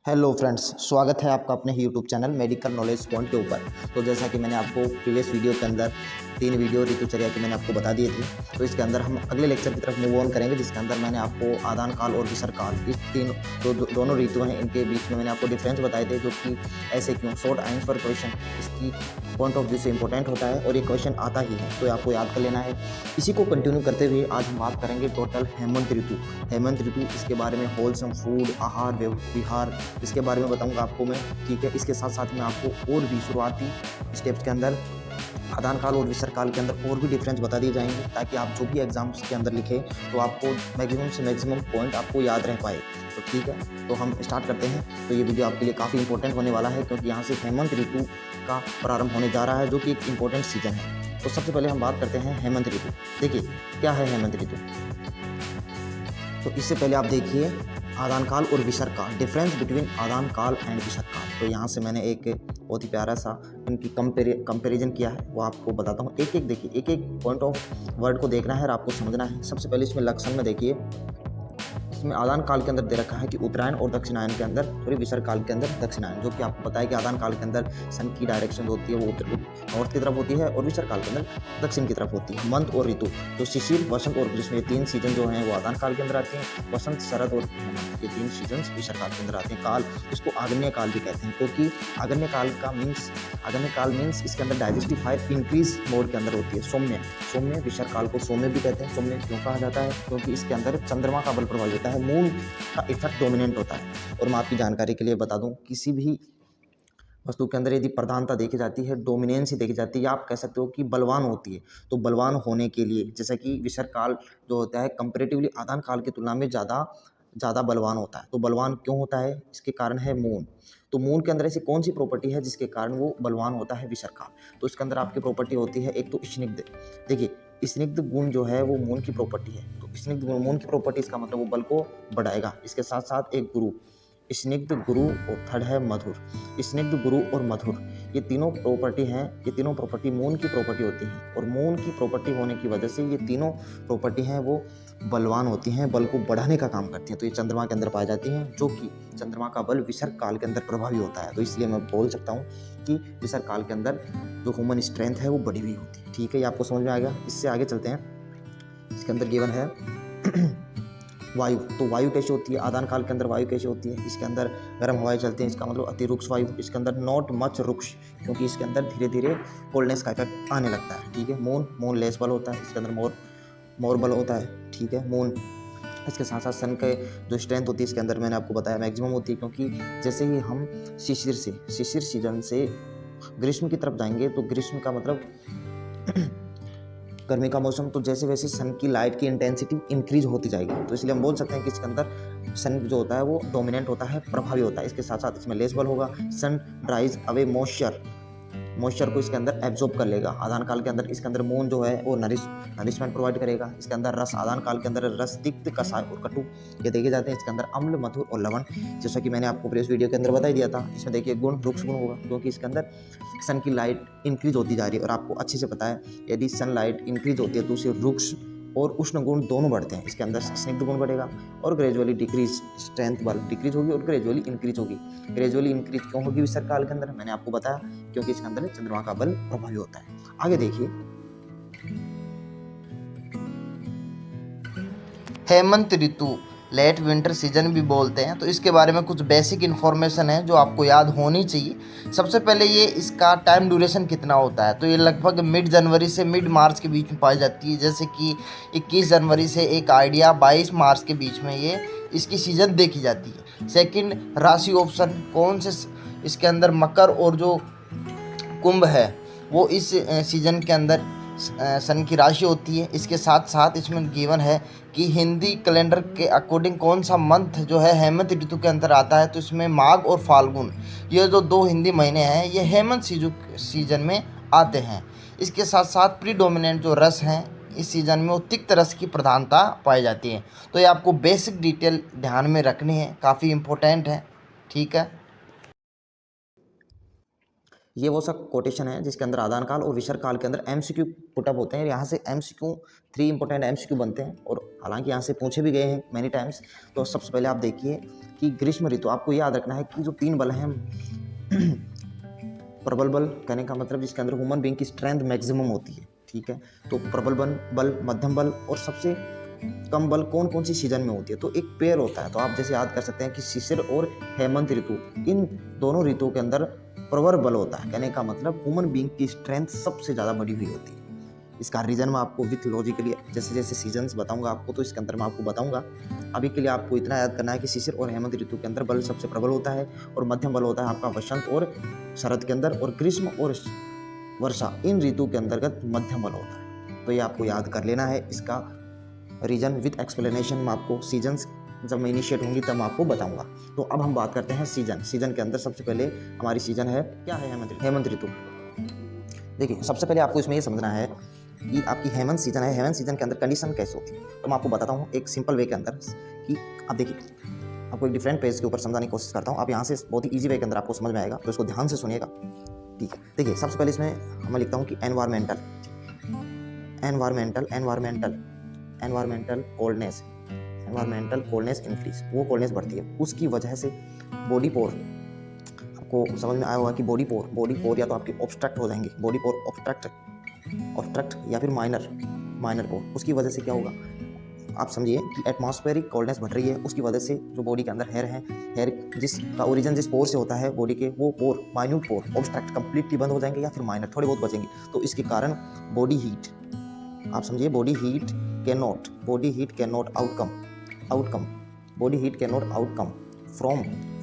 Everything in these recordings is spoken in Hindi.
हेलो फ्रेंड्स, स्वागत है आपका अपने ही YouTube channel medical knowledge point के ऊपर। तो जैसा कि मैंने आपको प्रीवियस वीडियो के अंदर 3 वीडियो ऋतुचर्या के मैंने आपको बता दिए थे, तो इसके अंदर हम अगले लेक्चर की तरफ मूव ऑन करेंगे, जिसके अंदर मैंने आपको आदान काल और विसर्ग काल, इस तीन दोनों ऋतु हैं, इनके बीच में मैंने आपको डिफरेंस बताए थे, जो कि ऐसे क्यों शॉर्ट आंसर क्वेश्चन इसकी पॉइंट ऑफ व्यू से इंपॉर्टेंट होता है और ये क्वेश्चन आता ही है, तो आपको याद कर लेना है। इसी को कंटिन्यू करते हुए आज हम बात करेंगे टोटल हेमंत ऋतु, इसके बारे में होलसम फूड, आहार विहार, इसके बारे में बताऊंगा आपको मैं। ठीक है, इसके साथ साथ में आपको और भी शुरुआती स्टेप्स के अंदर आदान काल और विसर्ग काल के अंदर और भी डिफरेंस बता दिए जाएंगे, ताकि आप जो भी एग्जाम्स के अंदर लिखें तो आपको मैक्सिमम से मैक्सिमम पॉइंट आपको याद रह पाए। तो ठीक है, तो हम स्टार्ट करते हैं। तो ये वीडियो आपके लिए काफ़ी इंपॉर्टेंट होने वाला है, क्योंकि यहाँ से हेमंत ऋतु का प्रारंभ होने जा रहा है, जो कि एक इम्पोर्टेंट सीजन है। तो सबसे पहले हम बात करते हैं हेमंत ऋतु। देखिए क्या है हेमंत ऋतु। तो इससे पहले आप देखिए आदान काल और विसर्ग काल, डिफरेंस बिटवीन आदान काल एंड विसर्ग काल। तो यहाँ से मैंने एक बहुत ही प्यारा सा इनकी कंपैरिजन किया है, वो आपको बताता हूँ। एक एक देखिए, एक एक पॉइंट ऑफ वर्ड को देखना है और आपको समझना है। सबसे पहले इसमें लक्षण में देखिए, इसमें आदान काल के अंदर दे रखा है कि उत्तरायण और दक्षिणायन के अंदर, सॉरी विसर्ग काल के अंदर दक्षिणायन, जो कि आपको पता है कि आदान काल के अंदर सन की डायरेक्शन होती है वो नॉर्थ की तरफ होती है, और विसर्ग काल के अंदर दक्षिण की तरफ होती है। मंथ और ऋतु, तो शिशिर, वसंत और ग्रीष्म, ये 3 सीजन जो हैं वो आदान काल के अंदर आते हैं। वसंत, शरद और हेमंत, ये 3 सीजन विसर्ग काल के अंदर आते हैं। काल, इसको आग्नेय काल भी कहते हैं, क्योंकि आग्नेय काल मीन्स इसके अंदर डाइजेस्टिव फायर इंक्रीज मोड के अंदर होती है। सौम्य विसर्ग काल को सौम्य भी कहते हैं। सौम्य क्यों कहा जाता है? क्योंकि इसके अंदर चंद्रमा का बल प्रभावित होता है, मून का इफेक्ट डोमिनेंट होता है। और मैं आपकी जानकारी के लिए बता दूं, किसी भी वस्तु के अंदर यदि प्रधानता देखी जाती है, डोमिनेंसी देखी जाती है, या आप कह सकते हो कि बलवान होती है, तो बलवान होने के लिए, जैसा कि विसर्ग काल जो होता है कंपैरेटिवली आदान काल की तुलना में ज़्यादा बलवान होता है। तो बलवान क्यों होता है? इसके कारण है मून। तो मून के अंदर ऐसी कौन सी प्रॉपर्टी है जिसके कारण वो बलवान होता है विसर्ग काल? तो इसके अंदर आपकी प्रॉपर्टी होती है एक तो स्निग्ध। देखिए स्निग्ध गुण जो है वो मून की प्रॉपर्टी है। तो स्निग्ध गुण मून की प्रॉपर्टी, इसका मतलब वो बल को बढ़ाएगा। इसके साथ साथ एक गुरु, स्निग्ध गुरु, और थर्ड है मधुर। स्निग्ध गुरु और मधुर, ये तीनों प्रॉपर्टी हैं, ये तीनों प्रॉपर्टी मून की प्रॉपर्टी होती हैं, और मून की प्रॉपर्टी होने की वजह से ये तीनों प्रॉपर्टी हैं वो बलवान होती हैं, बल को बढ़ाने का काम करती हैं। तो ये चंद्रमा के अंदर पाई जाती हैं, जो कि चंद्रमा का बल विसर्ग काल के अंदर प्रभावी होता है। तो इसलिए मैं बोल सकता हूँ कि विसर्ग काल के अंदर जो ह्यूमन स्ट्रेंथ है वो बढ़ी हुई होती है। ठीक है, ये आपको समझ में आ गया। इससे आगे चलते हैं। इसके अंदर गिवन है वायु। तो वायु कैसे होती है? आदान काल के अंदर वायु कैसे होती है? इसके अंदर गर्म हवाएं चलती हैं, इसका मतलब अति रुक्ष वायु। इसके अंदर नॉट मच रुक्ष, क्योंकि इसके अंदर धीरे धीरे कोल्डनेस का इफेक्ट आने लगता है। ठीक है, मून लेस बल होता है, इसके अंदर मोर बल होता है। ठीक है, मून। इसके साथ साथ सन के जो स्ट्रेंथ होती है इसके अंदर मैंने आपको बताया मैक्सिमम होती है, क्योंकि जैसे ही हम शिशिर सीजन से ग्रीष्म की तरफ जाएंगे, तो ग्रीष्म का मतलब गर्मी का मौसम, तो जैसे वैसे सन की लाइट की इंटेंसिटी इंक्रीज होती जाएगी। तो इसलिए हम बोल सकते हैं कि इसके अंदर सन जो होता है वो डोमिनेंट होता है, प्रभावी होता है। इसके साथ साथ इसमें लेस बल होगा। सन ड्राइज अवे मॉइस्चर को इसके अंदर एब्जॉर्ब कर लेगा। आदान काल के अंदर इसके अंदर मून जो है वो नरिशमेंट प्रोवाइड करेगा। इसके अंदर रस, आदान काल के अंदर रस, तिक्त, कसाय और कटु ये देखे जाते हैं। इसके अंदर अम्ल, मधुर और लवण, जैसा कि मैंने आपको प्रीवियस वीडियो के अंदर बता दिया था। इसमें देखिए गुण, रुक्ष गुण होगा, क्योंकि इसके अंदर सन की लाइट इंक्रीज होती जा रही है, और आपको अच्छे से पता है यदि सन लाइट इंक्रीज होती है तो उससे रुक्ष और उष्ण गुण दोनों बढ़ते हैं। इसके अंदर स्निग्ध गुण बढ़ेगा, और ग्रेजुअली डिक्रीज, स्ट्रेंथ बल डिक्रीज होगी और ग्रेजुअली इंक्रीज होगी। ग्रेजुअली इंक्रीज क्यों होगी विसर्ग काल के अंदर? मैंने आपको बताया, क्योंकि इसके अंदर चंद्रमा का बल प्रभावी होता है। आगे देखिए, हेमंत ऋतु, लेट विंटर सीजन भी बोलते हैं। तो इसके बारे में कुछ बेसिक इन्फॉर्मेशन है जो आपको याद होनी चाहिए। सबसे पहले ये इसका टाइम ड्यूरेशन कितना होता है, तो ये लगभग मिड जनवरी से मिड मार्च के बीच में पाई जाती है। जैसे कि 21 जनवरी से एक आइडिया 22 मार्च के बीच में ये इसकी सीजन देखी जाती है। सेकंड, राशि ऑप्शन कौन से इसके अंदर मकर और जो कुंभ है वो इस सीजन के अंदर सन की राशि होती है। इसके साथ साथ इसमें गिवन है कि हिंदी कैलेंडर के अकॉर्डिंग कौन सा मंथ जो है हेमंत ऋतु के अंदर आता है। तो इसमें माघ और फाल्गुन, ये जो 2 हिंदी महीने हैं ये हेमंत सीजन में आते हैं। इसके साथ साथ प्रीडोमिनेंट जो रस हैं इस सीजन में वो तिक्त रस की प्रधानता पाई जाती है। तो ये आपको बेसिक डिटेल ध्यान में रखनी है, काफ़ी इम्पोर्टेंट है। ठीक है। ये वो सब कोटेशन है जिसके अंदर आदान काल और विसर्ग काल के अंदर एमसीक्यू पुटअप होते हैं। यहाँ से एमसीक्यू 3 इंपॉर्टेंट एमसीक्यू बनते हैं और हालांकि यहाँ से पूछे भी गए हैं मैनी टाइम्स। तो सबसे पहले आप देखिए कि ग्रीष्म ऋतु, आपको याद रखना है कि जो 3 बल हैं प्रबल बल कहने का मतलब जिसके अंदर ह्यूमन बीइंग की स्ट्रेंथ मैक्सिमम होती है, ठीक है। तो प्रबल बल, मध्यम बल और सबसे कम बल कौन कौन सी सीजन में होती है, तो एक पेयर होता है। तो आप जैसे याद कर सकते हैं कि शिशिर और हेमंत ऋतु, इन दोनों ऋतुओं के अंदर प्रवर बल होता है। कहने का मतलब ह्यूमन बीइंग की स्ट्रेंथ सबसे ज़्यादा बढ़ी हुई होती है। इसका रीजन मैं आपको विथ लॉजिकली जैसे जैसे सीजन्स बताऊंगा आपको, तो इसके अंदर मैं आपको बताऊंगा। अभी के लिए आपको इतना याद करना है कि शिशिर और हेमंत ऋतु के अंदर बल सबसे प्रबल होता है और मध्यम बल होता है आपका वसंत और शरद के अंदर, और ग्रीष्म और वर्षा इन ऋतु के अंतर्गत मध्यम बल होता है। तो ये आपको याद कर लेना है। इसका रीजन विथ एक्सप्लेनेशन मैं आपको सीजन्स जब मैं इनिशिएट होंगी तब मैं आपको बताऊंगा। तो अब हम बात करते हैं सीजन के अंदर सबसे पहले हमारी सीजन है क्या है, हेमंत ऋतु। देखिए सबसे पहले आपको इसमें ये समझना है कि आपकी हेमंत सीजन है, हेमंत सीजन के अंदर कंडीशन कैसे होती है। तो मैं आपको बताता हूँ एक सिंपल वे के अंदर कि आप देखिए, आपको एक डिफरेंट पेज के ऊपर समझाने की कोशिश करता हूँ। आप यहाँ से बहुत ही ईजी वे के अंदर आपको समझ में आएगा, तो इसको ध्यान से सुनिएगा, ठीक है। देखिए सबसे पहले इसमें मैं लिखता हूँ कि एनवायरमेंटल कोल्डनेस इंक्रीज, वो कोल्डनेस बढ़ती है। उसकी वजह से बॉडी पोर, आपको समझ में आया होगा कि बॉडी पोर या तो आपके ऑब्स्ट्रक्ट हो जाएंगे, बॉडी पोर ऑब्स्ट्रक्ट या फिर माइनर पोर। उसकी वजह से क्या होगा, आप समझिए कि एटमॉस्फेरिक कोल्डनेस बढ़ रही है। उसकी वजह से जो बॉडी के अंदर हेयर जिसका ओरिजिन जिस पोर से होता है बॉडी के, वो पोर माइन्यूट पोर ऑब्स्ट्रक्ट कंप्लीटली बंद हो जाएंगे या फिर माइनर थोड़े बहुत बचेंगे। तो इसके कारण बॉडी हीट, आप समझिए body heat can not outcome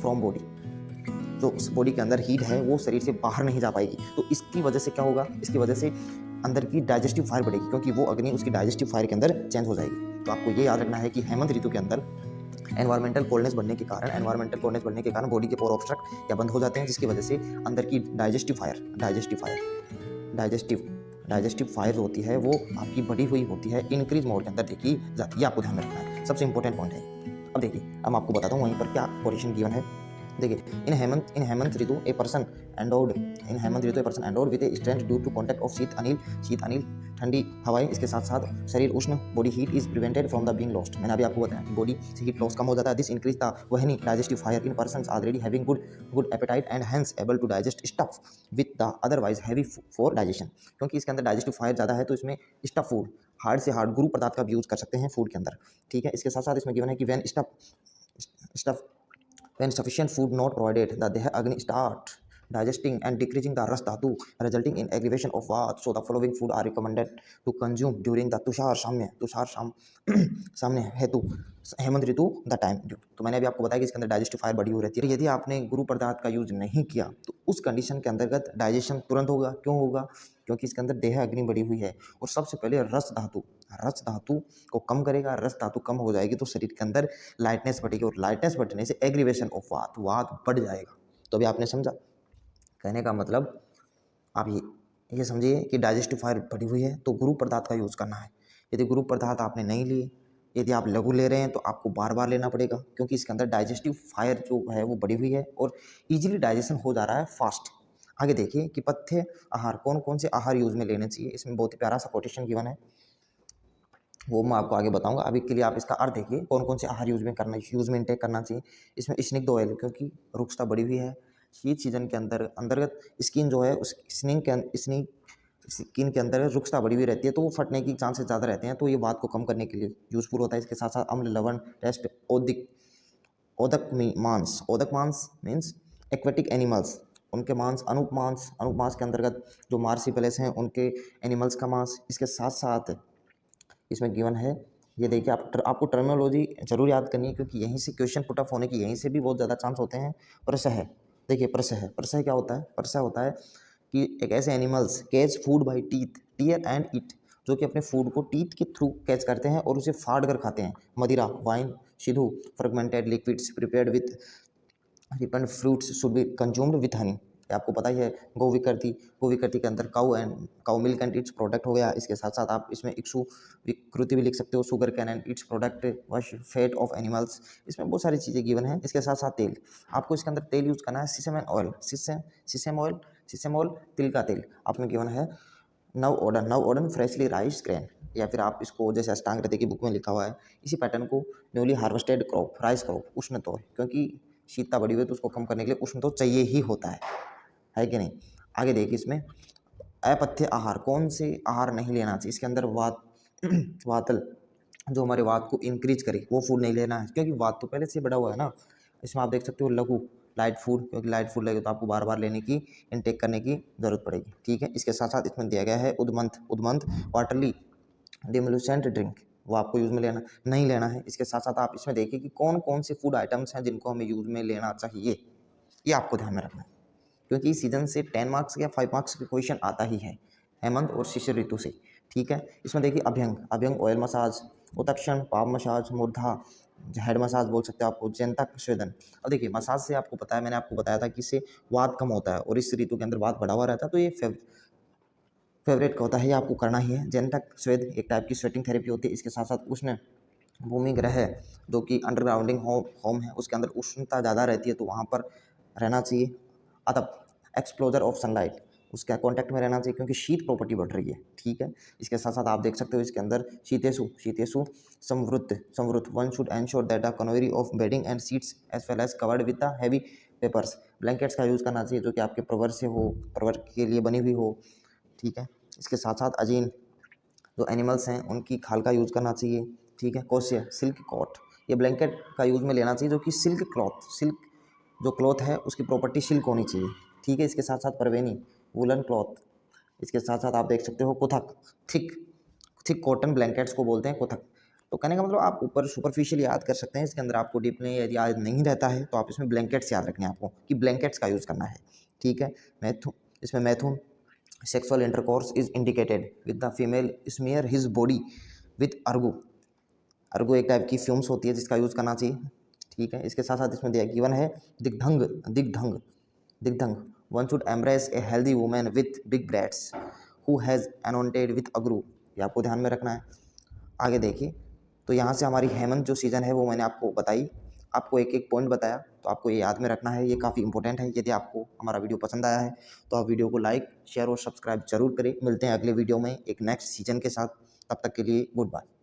from body. जो उस बॉडी के अंदर हीट है वो शरीर से बाहर नहीं जा पाएगी। तो इसकी वजह से क्या होगा, इसकी वजह से अंदर की डाइजेस्टिव फायर बढ़ेगी, क्योंकि वो अग्नि उसकी डाइजेस्टिव फायर के अंदर चेंज हो जाएगी। तो आपको ये याद रखना है कि हेमंत ऋतु के अंदर एनवायरमेंटल कोल्डनेस बढ़ने के कारण बॉडी के पोर ऑब्स्ट्रक्ट या बंद हो जाते हैं, जिसकी वजह से अंदर की डाइजेस्टिव फायर जो होती है वो आपकी बढ़ी हुई होती है, इंक्रीज मोड के अंदर देखी जाती है। आपको ध्यान रखना है, सबसे इंपॉर्टेंट पॉइंट है। अब देखिए, अब मैं आपको बताता हूँ वहीं पर क्या पोजीशन गिवन है। देखिए in Hemant ritu a person endowed with a strength due to contact of sheet anil ठंडी हवाएं। इसके साथ साथ शरीर उष्ण, body heat is prevented from the being lost. मैंने अभी आपको बताया कि बॉडी से हीट लॉस कम हो जाता है। This increase the vahni digestive fire in persons already having good appetite and hence able to digest stuff with the otherwise heavy for digestion. क्योंकि इसके अंदर डाइजेस्टिव फायर ज़्यादा है तो इसमें स्टफ फूड, हार्ड से हार्ड गुरु पदार्थ का भी यूज़ कर सकते हैं फूड के अंदर, ठीक है। इसके साथ साथ इसमें गिवन है कि when sufficient food not provided, the Deha Agni start digesting and decreasing the Ras Dhatu, resulting in aggravation of Vata. So the following food are recommended to consume during the Tushar सामने हेतु हेमंत ऋतु द टाइम। तो मैंने अभी आपको बताया कि इसके अंदर डाइजेस्टिव फायर बढ़ी हुई रहती है। यदि आपने गुरु पदार्थ का यूज नहीं किया तो उस कंडीशन के अंतर्गत डाइजेशन तुरंत होगा। क्यों होगा, क्योंकि इसके अंदर देह अग्नि बढ़ी हुई है। और सबसे पहले रस धातु को कम करेगा। रस धातु कम हो जाएगी तो शरीर के अंदर लाइटनेस बढ़ेगी, और लाइटनेस बढ़ने से एग्रीवेशन ऑफ वात बढ़ जाएगा। तो अभी आपने समझा, कहने का मतलब आप ये समझिए कि डाइजेस्टिव फायर बढ़ी हुई है तो गुरु पदार्थ का यूज़ करना है। यदि गुरु पदार्थ आपने नहीं लिए, यदि आप लघु ले रहे हैं तो आपको बार बार लेना पड़ेगा, क्योंकि इसके अंदर डाइजेस्टिव फायर जो है वो बढ़ी हुई है और इजीली डाइजेशन हो जा रहा है फास्ट। आगे देखिए कि पथ्य आहार, कौन कौन से आहार यूज में लेने चाहिए। इसमें बहुत ही प्यारा सा कोटेशन गिवन है, वो मैं आपको आगे बताऊंगा। अभी के लिए आप इसका अर्थ देखिए, कौन कौन से आहार यूज में इंटेक करना चाहिए। इसमें स्निग्ध ऑयल, क्योंकि रुक्षता बढ़ी हुई है शीत सीजन के अंतर्गत स्किन जो है उस स्किन के अंदर रुक्षता बढ़ी हुई रहती है, तो वो फटने की चांसेस ज़्यादा रहते हैं, तो ये बात को कम करने के लिए यूज़फुल होता है। इसके साथ साथ अम्ल लवण टेस्ट ओदक मांस मीन्स एक्वेटिक एनिमल्स, उनके मांस, अनुप मांस के अंतर्गत जो मार्सिपेलेस हैं उनके एनिमल्स का मांस। इसके साथ साथ इसमें गिवन है, ये देखिए आपको टर्मिनोलॉजी जरूर याद करनी है, क्योंकि यहीं से क्वेश्चन पुट अप होने की यहीं से भी बहुत ज़्यादा चांस होते हैं। प्रसह, देखिए प्रसह क्या होता है। प्रसह होता है कि एक ऐसे animals catch food by tear and eat, जो कि अपने फूड को टीथ के थ्रू कैच करते हैं और उसे फाड़ कर खाते हैं। Madira, wine, sidhu, fermented liquids prepared with ripen fruits should be consumed with honey. आपको पता ही है। गोविकृति के अंदर cow milk and its product हो गया। इसके साथ साथ आप इसमें इक्सु विकृति भी लिख सकते हो, sugar cane and its product, वश फैट ऑफ एनिमल्स। इसमें बहुत सारी चीज़ें गिवन हैं। इसके साथ साथ तेल, आपको इसके अंदर तेल यूज़ करना है। सिसेम ऑयल सिसेमोल तिल का तेल, आपने गिवन है नव ओडन फ्रेशली राइस ग्रेन, या फिर आप इसको जैसे अष्टांग हृदय की बुक में लिखा हुआ है इसी पैटर्न को newly harvested crop rice crop उष्ण तो, क्योंकि शीतता बढ़ी हुई है तो उसको कम करने के लिए उष्ण तो चाहिए ही होता है कि नहीं। आगे देखिए इसमें अपथ्य आहार, कौन से आहार नहीं लेना चाहिए, इसके अंदर वात वातल जो हमारे वात को इंक्रीज करे वो फूड नहीं लेना है, क्योंकि वात तो पहले से बढ़ा हुआ है ना। इसमें आप देख सकते हो लघु लाइट फूड, क्योंकि लाइट फूड लगेगा तो आपको बार बार लेने की इनटेक करने की जरूरत पड़ेगी, ठीक है। इसके साथ साथ इसमें दिया गया है उदमंत वाटरली डिमोल्यूसेंट ड्रिंक, वो आपको यूज़ में लेना नहीं लेना है। इसके साथ साथ आप इसमें देखिए कि कौन कौन से फूड आइटम्स हैं जिनको हमें यूज़ में लेना चाहिए, ये आपको ध्यान में रखना है, क्योंकि इस सीजन से 10 मार्क्स या 5 मार्क्स का क्वेश्चन आता ही है हेमंत और शिशिर ऋतु से, ठीक है। इसमें देखिए अभ्यंग ऑयल मसाज, उत्तक्षण पाव मसाज, मूर्धा हेड मसाज बोल सकते हो आपको, जयंतक स्वेदन। अब देखिए मसाज से आपको पता है, मैंने आपको बताया था कि इससे वात कम होता है और इस ऋतु के अंदर वात बढ़ा हुआ रहता है, तो ये फेवरेट का होता है, ये आपको करना ही है। जयंतक स्वेद एक टाइप की स्वेटिंग थेरेपी होती है। इसके साथ साथ उष्ण भूमि ग्रह जो कि अंडरग्राउंडिंग होम है, उसके अंदर उष्णता ज़्यादा रहती है तो वहाँ पर रहना चाहिए। अतः एक्सप्लोजर ऑफ सनलाइट, उसका कॉन्टैक्ट में रहना चाहिए क्योंकि शीत प्रॉपर्टी बढ़ रही है, ठीक है। इसके साथ साथ आप देख सकते हो इसके अंदर shiteshu samvrit one should ensure that the covering of bedding and seats as well as covered with the heavy papers, blankets का यूज़ करना चाहिए जो कि आपके प्रवर के लिए बनी हुई हो, ठीक है। इसके साथ साथ अजीन जो एनिमल्स हैं उनकी खाल का यूज़ करना चाहिए, ठीक है। कोशिया सिल्क कॉट, ये ब्लैंकेट का यूज़ में लेना चाहिए जो कि सिल्क जो क्लॉथ है उसकी प्रॉपर्टी सिल्क होनी चाहिए, ठीक है। इसके साथ साथ परवेनी वुलन क्लॉथ, इसके साथ साथ आप देख सकते हो कुथक थिक कॉटन ब्लैंकेट्स को बोलते हैं कुथक। तो कहने का मतलब आप ऊपर सुपरफिशियल याद कर सकते हैं, इसके अंदर आपको डीपली यदि याद नहीं रहता है तो आप इसमें ब्लैंकेट्स याद रखने आपको कि ब्लैंकेट्स का यूज़ करना है, ठीक है। मैथुन sexual intercourse is indicated with the female smear his body with Ergo एक टाइप की फ्यूम्स होती है जिसका यूज़ करना चाहिए, ठीक है। इसके साथ साथ इसमें दिया गिवन है digdhang one should embrace a healthy women with big breasts who has anointed with agru, ये आपको ध्यान में रखना है। आगे देखिए, तो यहाँ से हमारी हेमंत जो सीज़न है वो मैंने आपको बताई, आपको एक एक पॉइंट बताया, तो आपको ये याद में रखना है, ये काफ़ी इंपॉर्टेंट है। यदि आपको हमारा वीडियो पसंद आया है तो आप वीडियो को लाइक शेयर और सब्सक्राइब जरूर करें। मिलते हैं अगले वीडियो में एक नेक्स्ट सीजन के साथ, तब तक के लिए गुड बाय।